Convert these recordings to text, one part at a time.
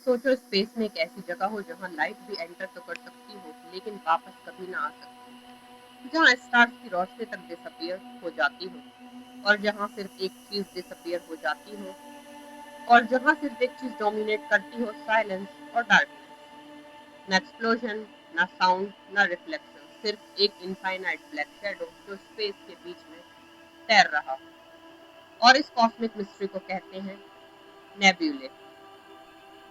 सोचो स्पेस में एक ऐसी जगह हो जहाँ लाइट भी एंटर तो कर सकती हो लेकिन वापस कभी ना आ सकती, जहाँ स्टार्स की रोशनी तक डिसअपियर हो जाती हो और जहाँ सिर्फ एक चीज डिसअपियर हो जाती हो और जहाँ सिर्फ एक चीज डोमिनेट करती हो, साइलेंस और डार्कनेस। न एक्सप्लोजन, न साउंड, न रिफ्लेक्शन, सिर्फ एक इनफाइनाइट ब्लैक शैडो जो स्पेस के बीच में तैर रहा हो। और इस कॉस्मिक मिस्ट्री को कहते हैं नेब्यूले।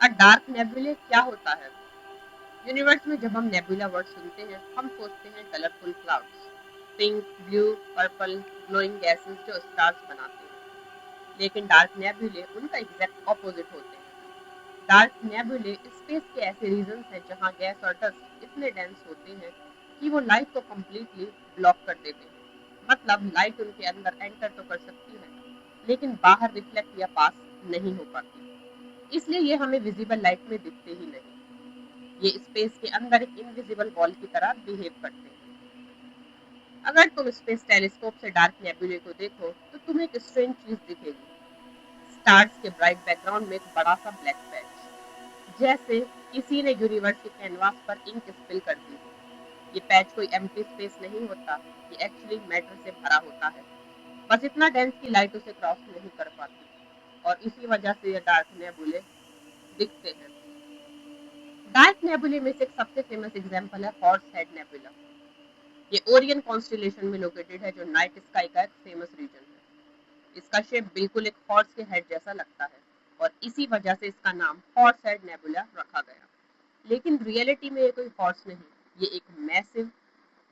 अ डार्क नेबुले क्या होता है? यूनिवर्स में जब हम नेबुला वर्ड सुनते हैं, हम सोचते हैं colourful clouds, pink, blue, purple, glowing gases जो स्टार्स बनाते हैं। लेकिन डार्क नेबुले उनका एग्जैक्ट ऑपोजिट होते हैं। डार्क नेबुले स्पेस के ऐसे रीजन्स हैं जहां गैस और डस्ट इतने डेंस होते हैं कि वो लाइट को कम्प्लीटली ब्लॉक कर देते हैं। मतलब लाइट उनके अंदर एंटर तो कर सकती है लेकिन बाहर रिफ्लेक्ट या पास नहीं हो पाती। इसलिए ये हमें विजिबल लाइट में दिखते ही नहीं। ये स्पेस के अंदर एक इनविजिबल वॉल की तरह बिहेव करते हैं। अगर तुम स्पेस टेलीस्कोप से डार्क नेबुले को देखो तो तुम्हें एक स्ट्रेंज चीज दिखेगी। स्टार्स के ब्राइट बैकग्राउंड में एक बड़ा सा ब्लैक पैच, जैसे किसी ने यूनिवर्स के कैनवास पर इंक स्पिल कर दी हो। ये पैच कोई एम्प्टी स्पेस नहीं होता, ये एक्चुअली मैटर से भरा होता है, बस इतना डेंस की लाइट उसे क्रॉस नहीं कर पाती और इसी वजह से ये डार्क नेबुले दिखते हैं। डार्क नेबुले में से एक सबसे फेमस एग्जांपल है हॉर्स हेड नेबुला। ये ओरियन कॉन्स्टेलेशन में लोकेटेड है जो नाइट स्काई का एक फेमस रीजन है। इसका शेप बिल्कुल एक हॉर्स के हेड जैसा लगता है और इसी वजह से इसका नाम हॉर्स हेड नेबुला रखा गया। लेकिन रियलिटी में ये कोई हॉर्स नहीं, ये एक मैसिव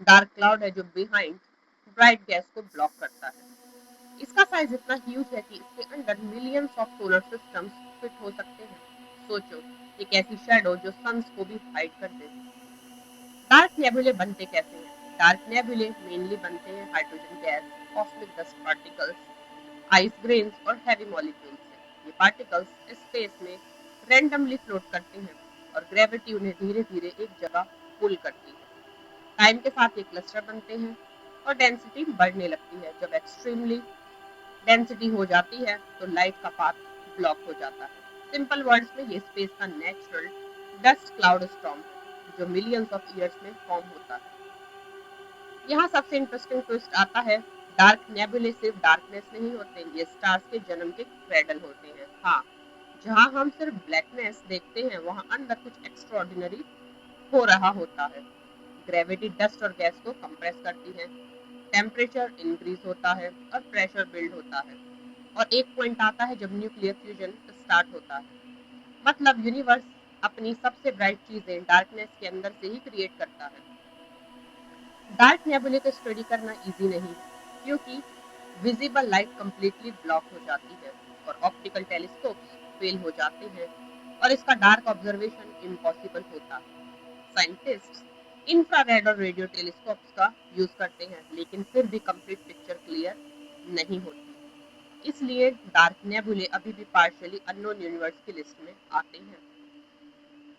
डार्क क्लाउड है जो बिहाइंड ब्राइट गैस को ब्लॉक करता है। इसका साइज इतना ह्यूज है कि इसके अंदर millions of solar systems fit हो सकते हैं। सोचो, एक ऐसी शैडो जो सन्स को भी हाइड कर दे। डार्क नेबुले बनते कैसे हैं? डार्क नेबुले मेनली बनते हैं hydrogen gas, cosmic dust particles, ice grains और हैवी मॉलिक्यूल्स से। ये पार्टिकल्स स्पेस में रैंडमली फ्लोट करते हैं और ग्रेविटी उन्हें धीरे धीरे एक जगह पुल करती है। टाइम के साथ ये क्लस्टर बनते हैं और डेंसिटी बढ़ने लगती है। जब एक्सट्रीमली डेंसिटी हो जाती है तो लाइट का पाथ ब्लॉक हो जाता है। सिंपल वर्ड्स में ये स्पेस का नेचुरल डस्ट क्लाउड स्टॉर्म है जो मिलियंस ऑफ ईयर्स में फॉर्म होता है। यहाँ सबसे इंटरेस्टिंग ट्विस्ट आता है। डार्क नेबुले सिर्फ डार्कनेस नहीं होते, ये स्टार्स के जन्म के क्रेडल होते हैं। हाँ, जहाँ हम सिर्फ ब्लैकनेस देखते हैं वहाँ अंदर कुछ एक्स्ट्रॉर्डिनरी हो रहा होता है। ग्रेविटी डस्ट और गैस को कंप्रेस करती है, टेम्परेचर इंक्रीज होता है और प्रेशर बिल्ड होता है और एक पॉइंट आता है जब न्यूक्लियर फ्यूजन स्टार्ट होता है। मतलब यूनिवर्स अपनी सबसे ब्राइट चीजें डार्कनेस के अंदर से ही क्रिएट करता है। डार्क नेबुले को स्टडी करना इजी नहीं क्योंकि विजिबल लाइट कंप्लीटली ब्लॉक हो जाती है और ऑप्टिकल टेलीस्कोप्स फेल हो जाते हैं और इसका डार्क ऑब्जर्वेशन इम्पॉसिबल होता है। साइंटिस्ट्स इंफ्रारेड और रेडियो टेलीस्कोप्स का यूज करते हैं लेकिन फिर भी कंप्लीट पिक्चर क्लियर नहीं होती। इसलिए डार्क नेबुले अभी भी पार्शियली अननोन यूनिवर्स की लिस्ट में आते हैं।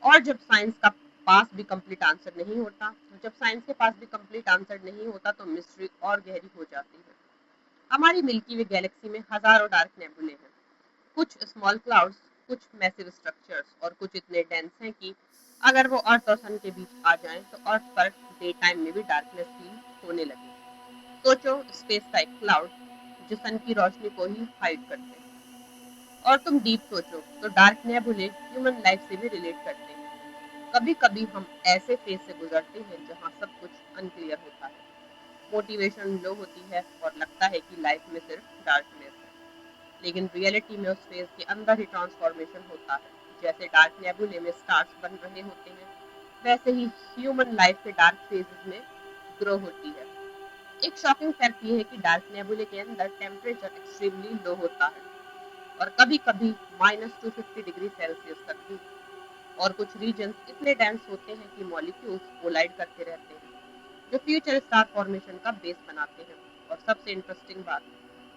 और जब साइंस का पास भी कंप्लीट आंसर नहीं होता जब साइंस के पास भी कंप्लीट आंसर नहीं होता तो मिस्ट्री और गहरी हो जाती है। हमारी मिल्की वे गैलेक्सी में हजारों डार्क नेबुले हैं, कुछ स्मॉल क्लाउड्स, कुछ मैसिव स्ट्रक्चर्स और कुछ इतने डेंस हैं कि अगर वो अर्थ और सन के बीच आ जाएं तो अर्थ पर डे टाइम में भी डार्कनेस फील होने लगे। सोचो, स्पेस का एक क्लाउड जो सन की रोशनी को ही हाइड करते हैं। और तुम डीप सोचो तो डार्क नेबुले ह्यूमन लाइफ से भी रिलेट करते हैं। कभी कभी हम ऐसे फेज से गुजरते हैं जहाँ सब कुछ अनक्लियर होता है, मोटिवेशन लो होती है और लगता है कि लाइफ में सिर्फ डार्कनेस है। लेकिन रियलिटी में उस फेज के अंदर ही ट्रांसफॉर्मेशन होता है। जैसे डार्क नेबुले में स्टार्स बन रहे होते हैं, वैसे ही ह्यूमन लाइफ के डार्क फेजेस में ग्रो होती है। एक शॉकिंग फैक्ट ये है कि डार्क नेबुले के अंदर टेम्परेचर एक्सट्रीमली लो होता है और कभी कभी -250 डिग्री सेल्सियस तक भी। और कुछ रीजन्स इतने डेंस होते हैं कि मॉलिक्यूल्स कोलाइड करते रहते हैं जो फ्यूचर स्टार फॉर्मेशन का बेस बनाते हैं। और सबसे इंटरेस्टिंग बात,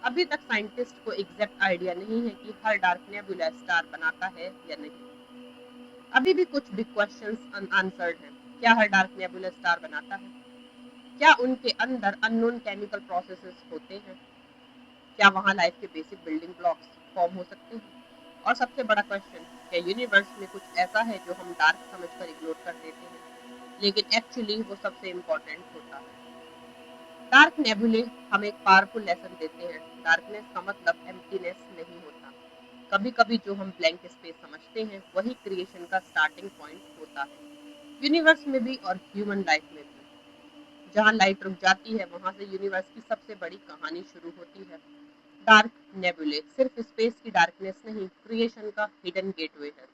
अभी तक साइंटिस्ट को एग्जैक्ट आइडिया नहीं है कि हर डार्क नेबुला स्टार बनाता है या नहीं। अभी भी कुछ बिग क्वेश्चंस अनआंसर्ड हैं। क्या हर डार्क नेबुला स्टार बनाता है? क्या उनके अंदर अननोन केमिकल प्रोसेसेस होते हैं? क्या वहाँ लाइफ के बेसिक बिल्डिंग ब्लॉक्स फॉर्म हो सकते हैं? और सबसे बड़ा क्वेश्चन, क्या यूनिवर्स में कुछ ऐसा है जो हम डार्क समझकर इग्नोर कर देते हैं, लेकिन एक्चुअली वो सबसे इम्पोर्टेंट होता है। डार्क नेबुले हमें एक पावरफुल लेसन देते हैं। डार्कनेस का मतलब एम्प्टीनेस नहीं होता। कभी कभी जो हम ब्लैंक स्पेस समझते हैं वही क्रिएशन का स्टार्टिंग पॉइंट होता है, यूनिवर्स में भी और ह्यूमन लाइफ में भी। जहाँ लाइट रुक जाती है वहां से यूनिवर्स की सबसे बड़ी कहानी शुरू होती है। डार्क नेबुले सिर्फ स्पेस की डार्कनेस नहीं, क्रिएशन का हिडन गेटवे है।